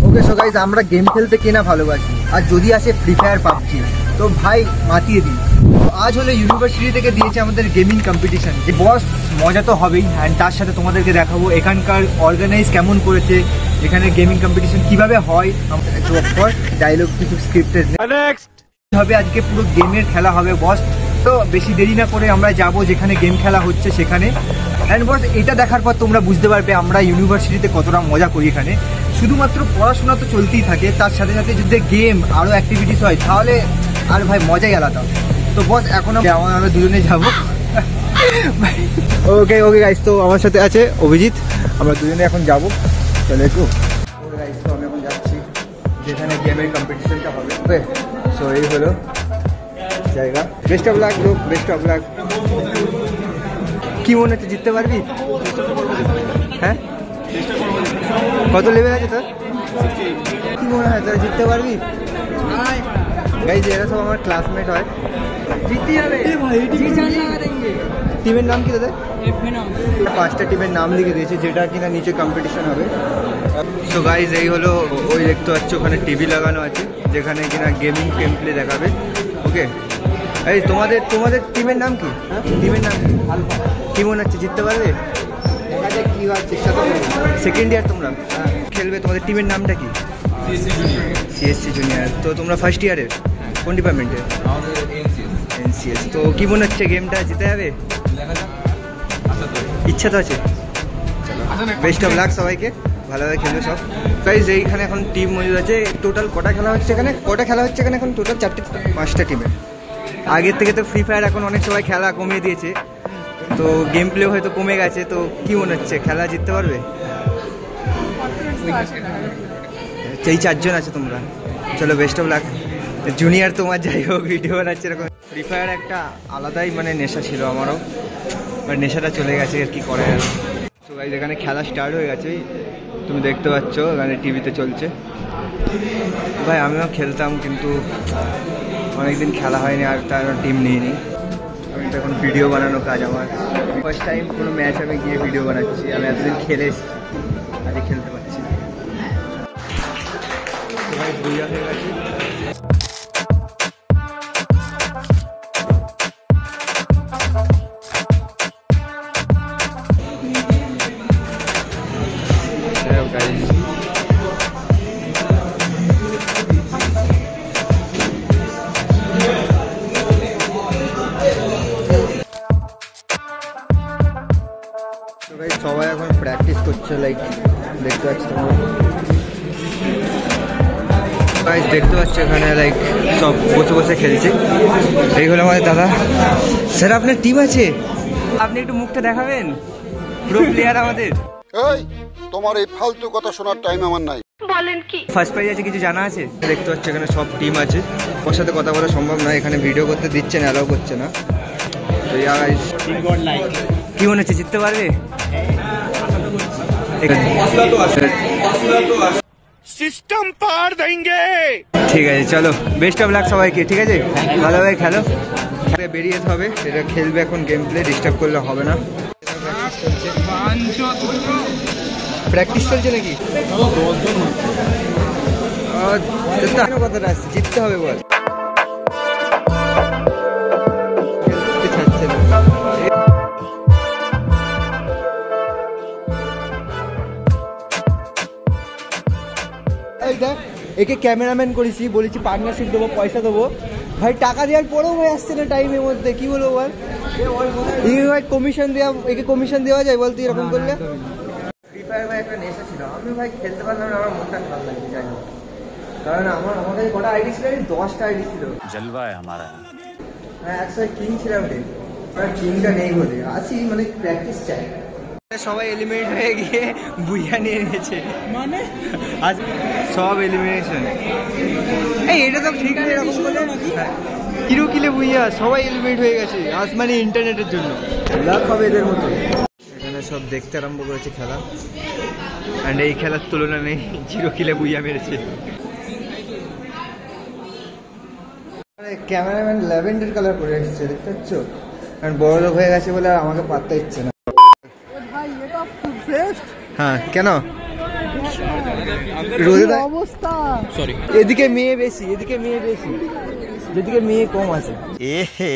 Okay so guys, আমরা game খেলতে কেনা ভালোবাসি, আর যদি আসে ফ্রি ফায়ার পাবজি তো ভাই মাতিয়ে দিই। আজ হলো ইউনিভার্সিটি থেকে দিয়েছে আমাদের গেমিং কম্পিটিশন, যে বস মজা তো হবেই, অ্যান্ড তার সাথে তোমাদেরকে দেখাবো এখানকার অর্গানাইজ কেমন করেছে, এখানে গেমিং কম্পিটিশন কিভাবে হয়। একটু অফকোর্স ডায়লগ কিছু স্ক্রিপ্টেড হবে, আজকে পুরো গেমের খেলা হবে বস। তো বেশি দেরি না করে আমরা যাব যেখানে গেম খেলা হচ্ছে সেখানে। অ্যান্ড বস এটা দেখার পর তোমরা বুঝতে পারবে আমরা ইউনিভার্সিটিতে কতটা মজা করি। এখানে শুধুমাত্র পড়াশোনা তো চলতেই থাকে, তার সাথে সাথে যদি গেম আরও অ্যাক্টিভিটিস হয় তাহলে আর ভাই মজাই আলাদা। তো বস এখন আমরা দুজনে যাবো। ওকে ওকে গাইস, তো আমার সাথে আছে অভিজিৎ, আমরা দুজনে এখন যাবো। চলে একটু ওকে গাইস, তো আমি এখন যাচ্ছি যেখানে গেমের কম্পিটিশনটা হবে। ওকে সো এই হলো জায়গা। Best of luck bro, best of luck. কি মনে হচ্ছে জিততে পারবি? হ্যাঁ, কত লেভেল আছে তোর? কি মনে হয় তোরা জিততে পারবি? গাইস এরা সব আমার ক্লাসমেট হয়। টিমের নাম কি দাদা? 5টা টিমের নাম লিখে দিয়েছে, যেটা কিনা নিচে কম্পিটিশন হবে। তো গাইজ এই হলো, ওই দেখতে পাচ্ছ ওখানে টিভি লাগানো আছে যেখানে কিনা গেমিং গেম প্লে দেখাবে। ওকে এই তোমাদের টিমের নাম কি? টিমের নাম কি মনে হচ্ছে জিততে পারবে? দেখা যাক কি হয়, চেষ্টা করবে। সেকেন্ড ইয়ার তোমরা খেলবে, তোমাদের টিমের নামটা কি? CSC junior. তো তোমরা ফার্স্ট ইয়ারের কোন ডিপার্টমেন্টের? এনসিএস। তো কি মনে হচ্ছে গেমটা জিতে যাবে? ইচ্ছা তো আছে। বেস্ট অফ লাক সবাইকে, ভালোভাবে খেলবে সব। গাইজ এইখানে এখন টিম মজুদ আছে। টোটাল কটা খেলা হচ্ছে এখানে? এখন টোটাল 5টা টিমের। আগের থেকে তো ফ্রি ফায়ার এখন অনেক সবাই খেলা কমিয়ে দিয়েছে, তো গেম প্লে হয়তো কমে গেছে। তো কি মনে হচ্ছে খেলা জিততে পারবে? এই 4 জন আছে তোমরা, চলো বেস্ট অফ লাক। জুনিয়র তোমার যাই হোক ভিডিও বানাচ্ছে এরকম। ফ্রি ফায়ার একটা আলাদাই মানে নেশা ছিল আমারও, বাট নেশাটা চলে গেছে আর কি করে। তো গাইজ এখানে খেলা স্টার্ট হয়ে গেছে, তুমি দেখতে পাচ্ছ এখানে টিভিতে চলছে। ভাই আমিও খেলতাম কিন্তু অনেকদিন খেলা হয়নি, আর তার টিম নিইনি। আমি তো এখন ভিডিও বানানো কাজ আমার। ফার্স্ট টাইম কোনো ম্যাচ আমি গিয়ে ভিডিও বানাচ্ছি। আমি এতদিন খেলে এসেছি, আজকে খেলতে পারছি। ভাই বুঝা হয়ে গেছে। সবাই এখন প্র্যাকটিস করছে, লাইক দেখতে পাচ্ছি তোমরা। গাইস দেখতে পাচ্ছ এখানে লাইক সব বসে বসে খেলছে। এইগুলো আমাদের দাদা। স্যার আপনার টিম আছে, আপনি একটু মুখটা দেখাবেন? প্রো প্লেয়ার আমাদের। এই তোমার এই ফালতু কথা শোনার টাইম আমার নাই। বলেন কি? ফার্স্ট প্রাইজ আছে কিছু জানা আছে? দেখতে পাচ্ছ এখানে সব টিম আছে। ওর সাথে কথা বলা সম্ভব নয়, এখানে ভিডিও করতে দিচ্ছে না, অ্যালাউ করছে না। তো গাইস কি মনে হচ্ছে জিততে পারবে? সিস্টেম পার দেंगे। ঠিক আছে চলো, বেস্ট অফ লাক সবাইকে। ঠিক আছে, ভালোভাবে খেলো, বেরিয়ে যেতে হবে। এটা খেলবে এখন গেম প্লে, ডিস্টার্ব করলে হবে না। প্র্যাকটিস চলছে নাকি? কথাটা আসছে, জিততে হবে বল। একে ক্যামেরাম্যান করেছি, বলেছি পার্টনারশিপ দেবো, পয়সা দেবো। ভাই টাকা দেওয়ার পরেও ভাই আসছে না টাইমের মধ্যে, কি বলবো বল? ভাই কমিশন দেওয়া, একে কমিশন দেওয়া যায় বলতে এরকম করলে? ফ্রি ফায়ার ভাই একটা নেশা ছিল, আমি ভাই খেলতে পারলাম না, আমার মনটা খারাপ লাগছে। যাই হোক, কারণ আমার কাছে কটা আইডি ছিল? 10টা আইডি ছিল। জলবা আমারা। হ্যাঁ, একসাথে কিং ছিলাম রে, কিংটা নেই বলে আছি, মানে প্র্যাকটিস চাই। সবাই এলিমিনেট হয়ে গিয়ে বুইয়া নিয়ে নিয়েছে, মানে আজ সব এলিমিনেশন। এই এটা তো ঠিক আছে, এরকম করলে কিরো কিলে বুইয়া সবাই এলিমিনেট হয়ে গেছে আজ, মানে ইন্টারনেটের জন্য। লাভ হবে এদের মতো। এখানে সব দেখতে আরম্ভ করেছে খেলা, অ্যান্ড এই খেলার তুলনা নেই, 0 কিলে বুইয়া মেরেছে। ক্যামেরাম্যান ল্যাভেন্ডার কালার করে এসেছে, দেখতে পাচ্ছ? কারণ বড় লোক হয়ে গেছে বলে আর আমাকে পাত্তা দিচ্ছে না। হ্যাঁ কেন? রোদে অবস্থা। सॉरी এদিকে মেয়ে বেশি, এদিকে মেয়ে বেশি, যেদিকে মেয়ে কম আছে। एहे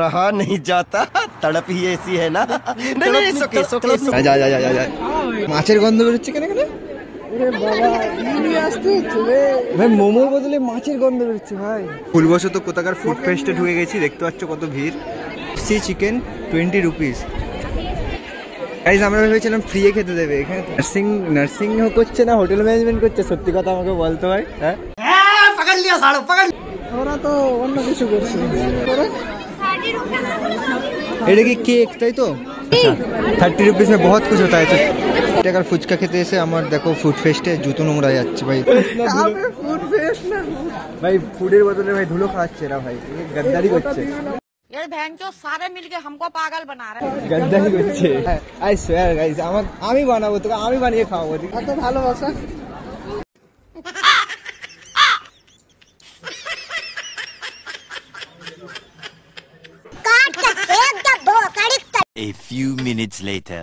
रहा नहीं जाता तड़प ही ऐसी है ना नहीं नहीं सोके सोके যা যা যা যা যা। মাছের গন্ধ বেরোচ্ছে কেন কেন? ওরে বাবা, নিয়ে আসতে হচ্ছে রে। ভাই মোমোর বদলে মাছের গন্ধ বেরোচ্ছে ভাই। ভুলবশত কোথাকার ফুড ফেস্টে ঢুকে গেছি, দেখতে পাচ্ছ কত ভিড়। C chicken 20 rupees. গাইস আমরা ভেবেছিলাম ফ্রি এ খেতে দেবে, এখানে নার্সিং করছে না হোটেল ম্যানেজমেন্ট করছে, সত্যি কথা আমাকে বলতে হয়। হ্যাঁ ওরা তো অন্য কিছু করছে। তোরা? এটা কি কেক তাই তো? 30 রুপিস में बहुत कुछ होता है। तो টাকার ফুচকা খেতে এসে আমার দেখো ফুড ফেস্টে জুতো নোংরা যাচ্ছে ভাই। আবে ফুড ফেস্ট না। ভাই ফুডের বদলে ভাই ধুলো খাওয়াচ্ছে এরা ভাই, গদ্দারি করছে, ये भैंचो सारे मिलके हमको पागल बना रहे हैं। গদ্দারি করছে। আই সোয়ার গাইস, আমি বানাবো তোকে, আমি বানিয়ে খাওয়াবো। এত ভালোবাসা। A few minutes later